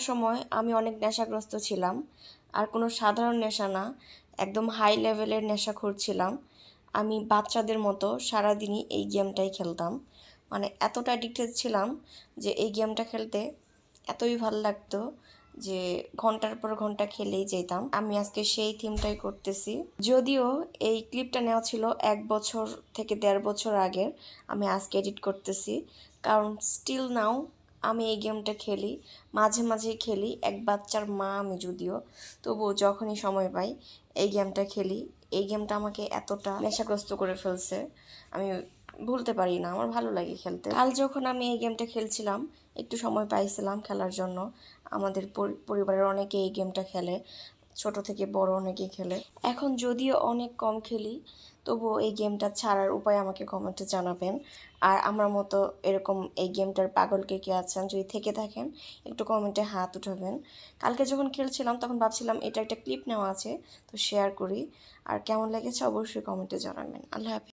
সময় আমি অনেক নেশাগ্রস্ত ছিলাম, আর কোনো সাধারণ নেশা না, একদম হাই লেভেলের নেশাখোর ছিলাম। আমি বাচ্চাদের মতো সারাদিনই এই গেমটাই খেলতাম। মানে এতটা অ্যাডিক্টেড ছিলাম যে এই গেমটা খেলতে এতই ভালো লাগতো যে ঘন্টার পর ঘন্টা খেলেই যেতাম। আমি আজকে সেই থিমটাই করতেছি। যদিও এই ক্লিপটা নেওয়া ছিল 1 বছর থেকে 1.5 বছর আগের, আমি আজকে এডিট করতেছি। কারণ স্টিল নাও আমি এই গেমটা খেলি, মাঝে মাঝে খেলি। এক বাচ্চার মা আমি যদিও, তবুও যখনই সময় পাই এই গেমটা খেলি। এই গেমটা আমাকে এতটা নেশাগ্রস্ত করে ফেলছে, আমি ভুলতে পারি না, আমার ভালো লাগে খেলতে। কাল যখন আমি এই গেমটা খেলছিলাম, একটু সময় পাইছিলাম খেলার জন্য। আমাদের পরিবারের অনেকে এই গেমটা খেলে, ছোট থেকে বড় অনেকেই খেলে। এখন যদিও অনেক কম খেলি, তবুও এই গেমটা ছাড়ার উপায় আমাকে কমেন্টে জানাবেন। আর আমার মতো এরকম এই গেমটার পাগল কে কে আছেন, যদি থেকে থাকেন একটু কমেন্টে হাত উঠাবেন। কালকে যখন খেলছিলাম তখন ভাবছিলাম এটা একটা ক্লিপ নেওয়া আছে, তো শেয়ার করি। আর কেমন লেগেছে অবশ্যই কমেন্টে জানাবেন। আল্লাহ হাফেজ।